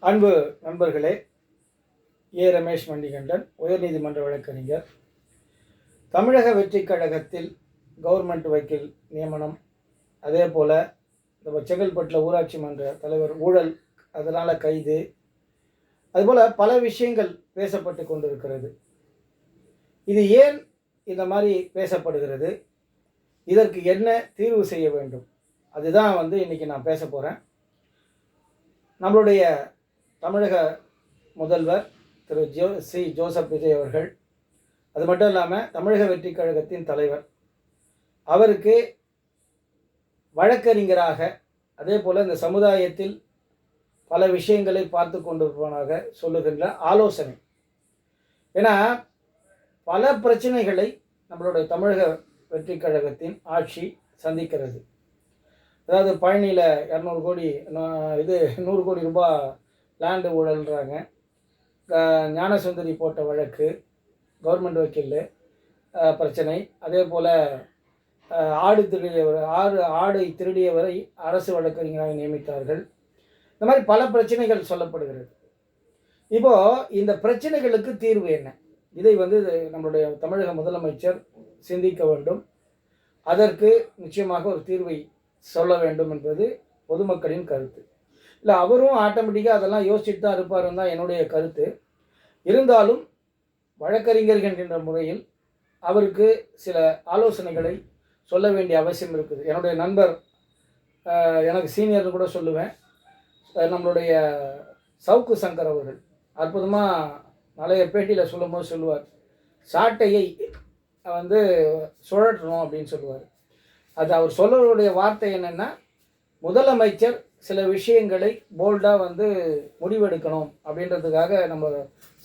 அன்பு நண்பர்களே, ரமேஷ் மணிகண்டன், உயர்நீதிமன்ற வழக்கறிஞர். தமிழக வெற்றிக் கழகத்தில் கவர்மெண்ட் வக்கீல் நியமனம், அதே போல் இந்த செங்கல்பட்டில் ஊராட்சி மன்ற தலைவர் ஊழல், அதனால் கைது, அதுபோல் பல விஷயங்கள் பேசப்பட்டு கொண்டிருக்கிறது. இது ஏன் இந்த மாதிரி பேசப்படுகிறது? இதற்கு என்ன தீர்வு செய்ய வேண்டும்? அதுதான் இன்றைக்கி நான் பேச போகிறேன். நம்மளுடைய தமிழக முதல்வர் திரு ஜோசப் விஜய் அவர்கள், அது மட்டும் இல்லாமல் தமிழக வெற்றிக் கழகத்தின் தலைவர், அவருக்கு வழக்கறிஞராக, அதே போல் இந்த சமுதாயத்தில் பல விஷயங்களை பார்த்து கொண்டிருப்பவனாக சொல்லுகின்ற ஆலோசனை. ஏன்னா பல பிரச்சனைகளை நம்மளுடைய தமிழக வெற்றிக் கழகத்தின் ஆட்சி சந்திக்கிறது. அதாவது பழனியில் 200 கோடி 100 கோடி ரூபாய் லேண்டு ஊழல்ன்றாங்க. ஞானசுந்தரி போட்ட வழக்கு, கவர்மெண்ட் வக்கீல் பிரச்சனை, அதே போல் ஆடை திருடியவரை அரசு வழக்கறிஞராக நியமித்தார்கள். இந்த மாதிரி பல பிரச்சனைகள் சொல்லப்படுகிறது. இப்போது இந்த பிரச்சனைகளுக்கு தீர்வு என்ன? இதை நம்மளுடைய தமிழக முதலமைச்சர் சிந்திக்க வேண்டும். அதற்கு நிச்சயமாக ஒரு தீர்வை சொல்ல வேண்டும் என்பது பொதுமக்களின் கருத்து. இல்லை, அவரும் ஆட்டோமேட்டிக்காக அதெல்லாம் யோசிச்சுட்டு தான் இருப்பாருன்னு தான் என்னுடைய கருத்து. இருந்தாலும் வழக்கறிஞர்கள் என்கின்ற முறையில் அவருக்கு சில ஆலோசனைகளை சொல்ல வேண்டிய அவசியம் இருக்குது. என்னுடைய நண்பர், எனக்கு சீனியர்னு கூட சொல்லுவேன், நம்மளுடைய சவுக்கு சங்கர் அவர்கள் அற்புதமாக நிறைய பேட்டியில் சொல்லும்போது சொல்லுவார், சாட்டையை சுழற்றணும் அப்படின்னு சொல்லுவார். அது அவர் சொல்லக்கூடிய வார்த்தை என்னென்னா, முதலமைச்சர் சில விஷயங்களை போல்டாக முடிவெடுக்கணும் அப்படின்றதுக்காக நம்ம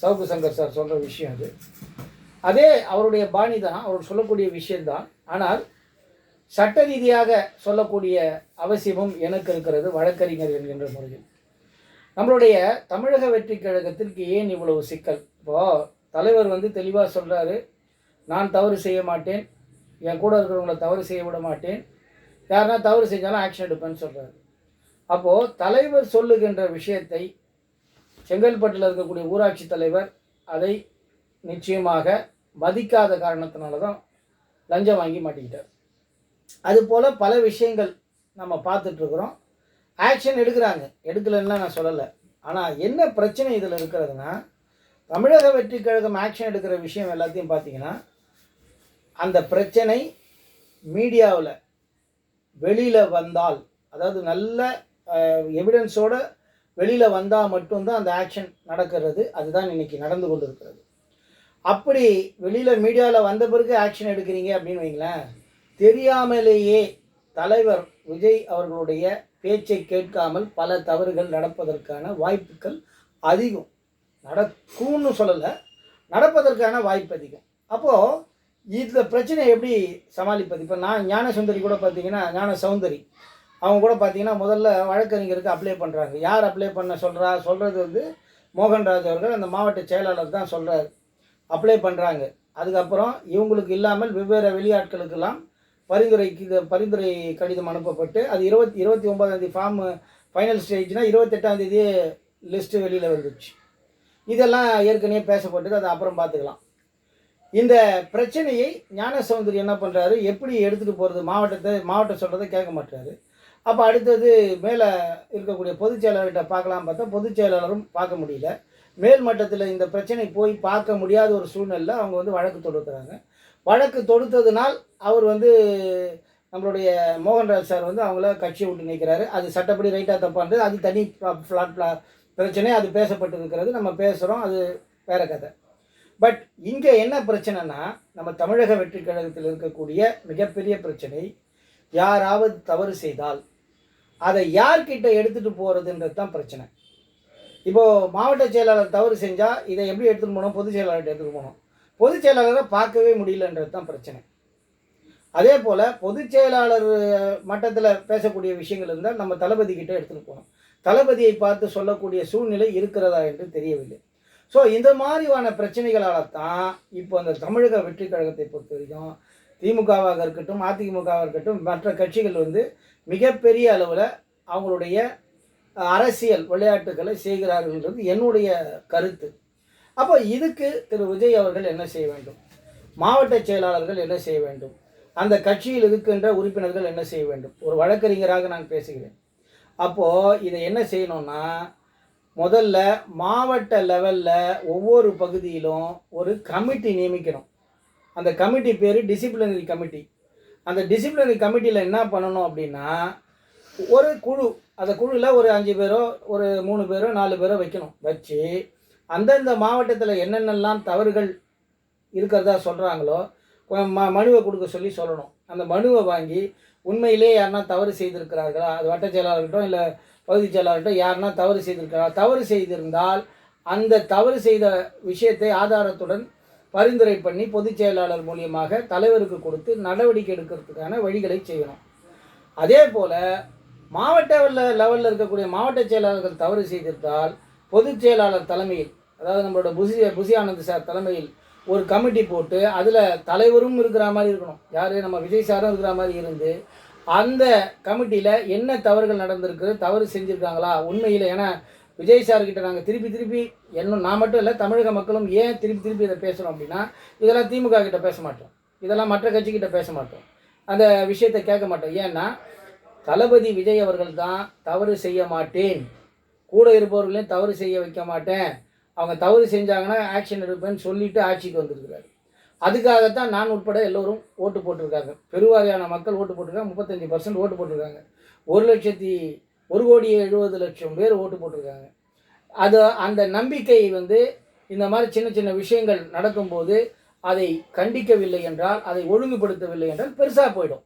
சவுக்கு சங்கர் சார் சொல்கிற விஷயம் அது. அதே அவருடைய பாணி தான், அவர் சொல்லக்கூடிய விஷயம்தான். ஆனால் சட்ட ரீதியாக சொல்லக்கூடிய அவசியமும் எனக்கு இருக்கிறது வழக்கறிஞர் என்கின்ற முறையில். நம்மளுடைய தமிழக வெற்றிக் கழகத்திற்கு ஏன் இவ்வளவு சிக்கல்? இப்போது தலைவர் தெளிவாக சொல்கிறாரு, நான் தவறு செய்ய மாட்டேன், என் கூட இருக்கிறவங்கள தவறு செய்ய விட மாட்டேன், யாருன்னா தவறு செஞ்சாலும் ஆக்ஷன் எடுப்பேன்னு சொல்கிறாரு. அப்போது தலைவர் சொல்லுகின்ற விஷயத்தை செங்கல்பட்டில் இருக்கக்கூடிய ஊராட்சி தலைவர் அதை நிச்சயமாக மதிக்காத காரணத்தினால தான் லஞ்சம் வாங்கி மாட்டிக்கிட்டார். அதுபோல் பல விஷயங்கள் நம்ம பார்த்துட்ருக்குறோம். ஆக்ஷன் எடுக்கிறாங்க, எடுக்கலைன்னா நான் சொல்லலை. ஆனால் என்ன பிரச்சனை இதில் இருக்கிறதுனா, தமிழக வெற்றிக் கழகம் ஆக்ஷன் எடுக்கிற விஷயம் எல்லாத்தையும் பார்த்தீங்கன்னா, அந்த பிரச்சனை மீடியாவில் வெளியில் வந்தால், அதாவது நல்ல எவிடன்ஸோடு வெளியில் வந்தால் மட்டும்தான் அந்த ஆக்ஷன் நடக்கிறது. அதுதான் இன்றைக்கி நடந்து கொண்டு இருக்கிறது. அப்படி வெளியில் மீடியாவில் வந்த பிறகு ஆக்ஷன் எடுக்கிறீங்க அப்படின்னு வைங்களேன், தெரியாமலேயே தலைவர் விஜய் அவர்களுடைய பேச்சை கேட்காமல் பல தவறுகள் நடப்பதற்கான வாய்ப்புகள் அதிகம். நடக்கும்னு சொல்லலை, நடப்பதற்கான வாய்ப்பு அதிகம். அப்போது இந்த பிரச்சனை எப்படி சமாளிப்பது? இப்போ ஞானசுந்தரி கூட பார்த்தீங்கன்னா, ஞானசௌந்தரி அவங்க கூட பார்த்தீங்கன்னா முதல்ல வழக்கறிஞருக்கு அப்ளை பண்ணுறாங்க. யார் அப்ளை பண்ண சொல்கிறது மோகன்ராஜ் அவர்கள், அந்த மாவட்ட செயலாளர் தான் சொல்கிறார். அப்ளை பண்ணுறாங்க. அதுக்கப்புறம் இவங்களுக்கு இல்லாமல் வெவ்வேறு வெளியாட்களுக்கெல்லாம் பரிந்துரை கடிதம் அனுப்பப்பட்டு, அது 29 ஃபார்ம் ஃபைனல் ஸ்டேஜ்னால் 28 லிஸ்ட்டு வெளியில் வந்துச்சு. இதெல்லாம் ஏற்கனவே பேசப்பட்டது, அதை அப்புறம் பார்த்துக்கலாம். இந்த பிரச்சனையை ஞானசௌந்தரி என்ன பண்ணுறாரு, எப்படி எடுத்துகிட்டு போகிறது? மாவட்டம் சொல்கிறத கேட்க மாட்டாரு. அப்போ அடுத்தது மேலே இருக்கக்கூடிய பொதுச் செயலாளர்கிட்ட பார்க்கலாம் பார்த்தா பொதுச் செயலாளரும் பார்க்க முடியல. மேல் மட்டத்தில் இந்த பிரச்சனை போய் பார்க்க முடியாத ஒரு சூழ்நிலையில் அவங்க வழக்கு தொடுக்கிறாங்க. வழக்கு தொடுத்ததுனால் அவர் நம்மளுடைய மோகன்ராஜ் சார் அவங்கள கட்சியை விட்டு நிற்கிறாரு. அது சட்டப்படி ரைட்டாக தப்பான்றது அது தனி பிரச்சனை, அது பேசப்பட்டு இருக்கிறது, நம்ம பேசுகிறோம், அது வேறு கதை. பட் இங்கே என்ன பிரச்சனைனா, நம்ம தமிழக வெற்றிக் கழகத்தில் இருக்கக்கூடிய மிகப்பெரிய பிரச்சனை, யாராவது தவறு செய்தால் அதை யார்கிட்ட எடுத்துகிட்டு போகிறதுன்றது தான் பிரச்சனை. இப்போது மாவட்ட செயலாளர் தவறு செஞ்சால் இதை எப்படி எடுத்துகிட்டு போகணும்? பொதுச் செயலாளர்கிட்ட எடுத்துகிட்டு போகணும். பொதுச் செயலாளரை பார்க்கவே முடியலன்றது தான் பிரச்சனை. அதே போல் பொதுச் செயலாளர் மட்டத்தில் பேசக்கூடிய விஷயங்கள் இருந்தால் நம்ம தளபதி கிட்ட எடுத்துகிட்டு போகணும். தளபதியை பார்த்து சொல்லக்கூடிய சூழ்நிலை இருக்கிறதா என்று தெரியவில்லை. ஸோ இந்த மாதிரியான பிரச்சனைகளால் தான் இப்போ அந்த தமிழக வெற்றிக் கழகத்தை பொறுத்த வரைக்கும் திமுகவாக இருக்கட்டும், அதிமுகவாக இருக்கட்டும், மற்ற கட்சிகள் மிகப்பெரிய அளவில் அவங்களுடைய அரசியல் விளையாட்டுகளை செய்கிறார்கள்ன்றது என்னுடைய கருத்து. அப்போ இதுக்கு திரு விஜய் அவர்கள் என்ன செய்ய வேண்டும், மாவட்ட செயலாளர்கள் என்ன செய்ய வேண்டும், அந்த கட்சியில் இருக்கின்ற உறுப்பினர்கள் என்ன செய்ய வேண்டும்? ஒரு வழக்கறிஞராக நான் பேசுகிறேன். அப்போது இதை என்ன செய்யணும்னா, முதல்ல மாவட்ட லெவலில் ஒவ்வொரு பகுதியிலும் ஒரு கமிட்டி நியமிக்கணும். அந்த கமிட்டி பேர் டிசிப்ளினரி கமிட்டி. அந்த டிசிப்ளினரி கமிட்டியில் என்ன பண்ணணும் அப்படின்னா, ஒரு குழு, அந்த குழுவில் ஒரு 5 பேரோ ஒரு 3 பேரோ 4 பேரோ வைக்கணும். வச்சு அந்தந்த மாவட்டத்தில் என்னென்னலாம் தவறுகள் இருக்கிறதா சொல்கிறாங்களோ மனுவை கொடுக்க சொல்லணும். அந்த மனுவை வாங்கி உண்மையிலே யாருன்னா தவறு செய்திருக்கிறார்களா, அது வட்ட செயலாளர்கிட்டும் இல்லை பகுதி செயலாளர்கிட்டும் யாருன்னா தவறு செய்திருக்கிறா, தவறு செய்திருந்தால் அந்த தவறு செய்த விஷயத்தை ஆதாரத்துடன் பரிந்துரை பண்ணி பொதுச் செயலாளர் மூலியமாக தலைவருக்கு கொடுத்து நடவடிக்கை எடுக்கிறதுக்கான வழிகளை செய்யணும். அதே போல் மாவட்ட லெவலில் இருக்கக்கூடிய மாவட்ட செயலாளர்கள் தவறு செய்திருந்தால் பொதுச் செயலாளர் தலைமையில், அதாவது நம்மளோட புசி ஆனந்த் சார் தலைமையில் ஒரு கமிட்டி போட்டு அதில் தலைவரும் இருக்கிற மாதிரி இருக்கணும். யார், நம்ம விஜய் சாரும் இருக்கிற மாதிரி இருந்து அந்த கமிட்டியில் என்ன தவறுகள் நடந்திருக்கு, தவறு செஞ்சுருக்காங்களா உண்மையில். ஏன்னா விஜய் சார்கிட்ட நாங்கள் திருப்பி இன்னும் நான் மட்டும் இல்லை, தமிழக மக்களும் ஏன் திருப்பி இதை பேசுகிறோம் அப்படின்னா, இதெல்லாம் திமுக கிட்ட பேச மாட்டோம், இதெல்லாம் மற்ற கட்சிக்கிட்ட பேச மாட்டோம், அந்த விஷயத்தை கேட்க மாட்டோம். ஏன்னா தளபதி விஜய் அவர்கள் தான் தவறு செய்ய மாட்டேன், கூட இருப்பவர்களையும் தவறு செய்ய வைக்க மாட்டேன், அவங்க தவறு செஞ்சாங்கன்னா ஆக்ஷன் எடுப்பேன்னு சொல்லிட்டு ஆட்சிக்கு வந்திருக்கிறாரு. அதுக்காகத்தான் நான் உட்பட எல்லோரும் ஓட்டு போட்டிருக்காங்க. பெருவாரியான மக்கள் ஓட்டு போட்டிருக்காங்க. 35% ஓட்டு போட்டிருக்காங்க. 1,70,000,000 பேர் ஓட்டு போட்டிருக்காங்க. அது அந்த நம்பிக்கை இந்த மாதிரி சின்ன விஷயங்கள் நடக்கும்போது அதை கண்டிக்கவில்லை என்றால், அதை ஒழுங்குபடுத்தவில்லை என்றால் பெருசாக போயிடும்.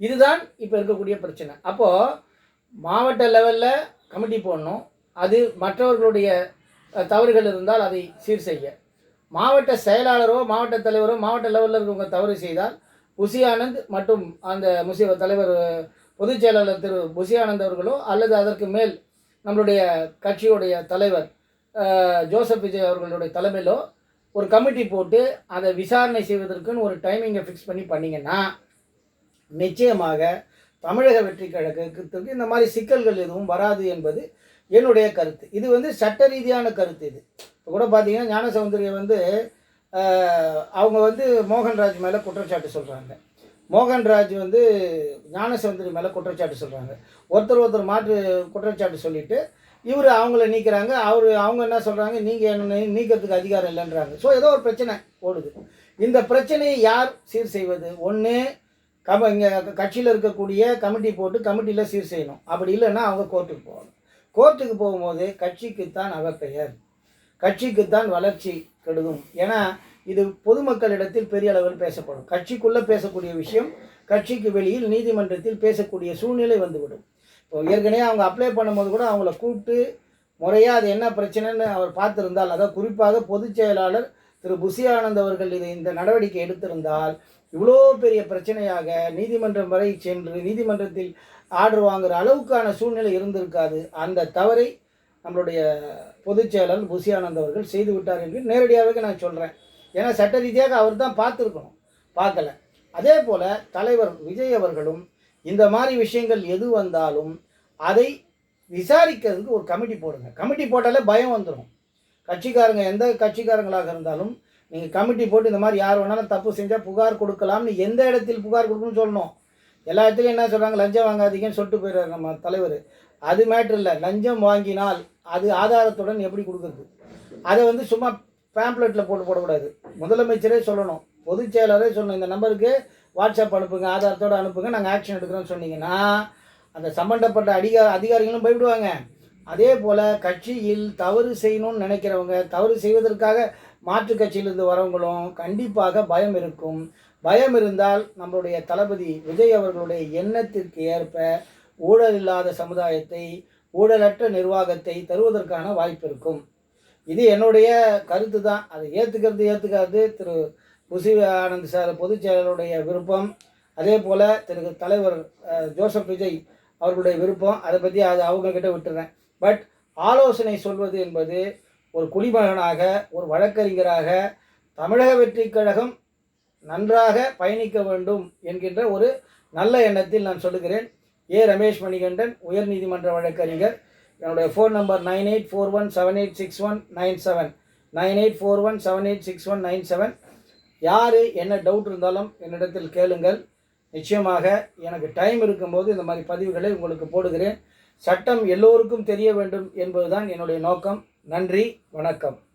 இதுதான் இப்போ இருக்கக்கூடிய பிரச்சனை. அப்போது மாவட்ட லெவலில் கமிட்டி போடணும். அது மற்றவர்களுடைய தவறுகள் இருந்தால் அதை சீர் செய்ய, மாவட்ட செயலாளரோ மாவட்ட தலைவரோ மாவட்ட லெவலில் இருக்கவங்க தவறு செய்தால் புசி ஆனந்த் மற்றும் அந்த தலைவர் பொதுச் செயலாளர் திரு புசி ஆனந்த் அவர்களோ அல்லது அதற்கு மேல் நம்மளுடைய கட்சியுடைய தலைவர் ஜோசப் விஜய் அவர்களுடைய தலைமையிலோ ஒரு கமிட்டி போட்டு அதை விசாரணை செய்வதற்குன்னு ஒரு டைமிங்கை ஃபிக்ஸ் பண்ணிங்கன்னா நிச்சயமாக தமிழக வெற்றி கழகத்துக்கு இந்த மாதிரி சிக்கல்கள் எதுவும் வராது என்பது என்னுடைய கருத்து. இது சட்ட ரீதியான கருத்து. இது இப்போ கூட பார்த்தீங்கன்னா ஞானசௌந்தரியை அவங்க மோகன்ராஜ் மேலே குற்றச்சாட்டு சொல்கிறாங்க. மோகன்ராஜ் ஞானசௌந்தரி மேலே குற்றச்சாட்டு சொல்கிறாங்க. ஒருத்தர் மாற்று குற்றச்சாட்டு சொல்லிவிட்டு இவர் அவங்கள நீக்கிறாங்க. அவங்க என்ன சொல்கிறாங்க, நீங்கள் என்ன நீக்கிறதுக்கு அதிகாரம் இல்லைன்றாங்க. ஸோ ஏதோ ஒரு பிரச்சனை ஓடுது. இந்த பிரச்சனையை யார் சீர் செய்வது? ஒன்று இங்கே கட்சியில் இருக்கக்கூடிய கமிட்டி போட்டு கமிட்டியில் சீர் செய்யணும். அப்படி இல்லைன்னா அவங்க கோர்ட்டுக்கு போகணும். கோர்ட்டுக்கு போகும்போது கட்சிக்குத்தான் அவப்பெயர், கட்சிக்குத்தான் வளர்ச்சி கெடுகும். ஏன்னா இது பொதுமக்களிடத்தில் பெரிய அளவில் பேசப்படும். கட்சிக்குள்ளே பேசக்கூடிய விஷயம் கட்சிக்கு வெளியில் நீதிமன்றத்தில் பேசக்கூடிய சூழ்நிலை வந்துவிடும். இப்போ ஏற்கனவே அவங்க அப்ளை பண்ணும்போது கூட அவங்கள கூப்பிட்டு முறையாக அது என்ன பிரச்சனைன்னு அவர் பார்த்துருந்தால், அதாவது குறிப்பாக பொதுச் செயலாளர் திரு புசி ஆனந்த் அவர்கள் இந்த நடவடிக்கை எடுத்திருந்தால் இவ்வளோ பெரிய பிரச்சனையாக நீதிமன்றம் வரை சென்று நீதிமன்றத்தில் ஆர்டர் வாங்குகிற அளவுக்கான சூழ்நிலை இருந்திருக்காது. அந்த தவறை நம்மளுடைய பொதுச் செயலாளர் புசி ஆனந்த் அவர்கள் செய்து விட்டார் என்று நேரடியாகவே நான் சொல்கிறேன். ஏன்னா சட்ட ரீதியாக அவர் தான் பார்த்துருக்கணும், பார்க்கல. அதே போல் தலைவர் விஜய் அவர்களும் இந்த மாதிரி விஷயங்கள் எது வந்தாலும் அதை விசாரிக்கிறதுக்கு ஒரு கமிட்டி போடுங்க. கமிட்டி போட்டாலே பயம் வந்துடும். கட்சிக்காரங்க எந்த கட்சிக்காரங்களாக இருந்தாலும் நீங்கள் கமிட்டி போட்டு இந்த மாதிரி யார் வேணாலும் தப்பு செஞ்சால் புகார் கொடுக்கலாம்னு எந்த இடத்தில் புகார் கொடுக்கணும்னு சொல்லணும். எல்லா இடத்துலையும் என்ன சொல்கிறாங்க, லஞ்சம் வாங்காதீங்கன்னு சொல்லிட்டு போயிடுறாரு நம்ம தலைவர். அது மேட்ரு இல்லை. லஞ்சம் வாங்கினால் அது ஆதாரத்துடன் எப்படி கொடுக்குறது? அதை சும்மா பேம்ப்ளெட்டில் போடக்கூடாது. முதலமைச்சரே சொல்லணும், பொதுச் செயலாளரே சொல்லணும், இந்த நம்பருக்கு வாட்ஸ்அப் அனுப்புங்க, ஆதாரத்தோடு அனுப்புங்க, நாங்கள் ஆக்ஷன் எடுக்கிறோன்னு சொன்னீங்கன்னா அந்த சம்மந்தப்பட்ட அதிகாரிகளும் போய்விடுவாங்க. அதே போல் கட்சியில் தவறு செய்யணும்னு நினைக்கிறவங்க, தவறு செய்வதற்காக மாற்று கட்சியிலிருந்து வரவங்களும் கண்டிப்பாக பயம் இருக்கும். பயம் இருந்தால் நம்மளுடைய தளபதி விஜய் அவர்களுடைய எண்ணத்திற்கு ஏற்ப ஊழல் இல்லாத சமுதாயத்தை, ஊழலற்ற நிர்வாகத்தை தருவதற்கான வாய்ப்பு இருக்கும். இது என்னுடைய கருத்து தான். அதை ஏற்றுக்காது திரு புசி ஆனந்த் சார் பொதுச் செயலாளருடைய விருப்பம். அதே போல் திரு தலைவர் ஜோசப் விஜய் அவர்களுடைய விருப்பம். அதை பற்றி அவங்கக்கிட்ட விட்டுறேன். பட் ஆலோசனை சொல்வது என்பது ஒரு குடிமகனாக, ஒரு வழக்கறிஞராக தமிழக வெற்றி கழகம் நன்றாக பயணிக்க வேண்டும் என்கின்ற ஒரு நல்ல எண்ணத்தில் நான் சொல்லுகிறேன். ரமேஷ் மணிகண்டன், உயர்நீதிமன்ற வழக்கறிஞர். என்னுடைய ஃபோன் நம்பர் 9841786197 9841786197. யார் என்ன டவுட் இருந்தாலும் என்னிடத்தில் கேளுங்கள். நிச்சயமாக எனக்கு டைம் இருக்கும்போது இந்த மாதிரி பதிவுகளை உங்களுக்கு போடுகிறேன். சட்டம் எல்லோருக்கும் தெரிய வேண்டும் என்பதுதான் என்னுடைய நோக்கம். நன்றி, வணக்கம்.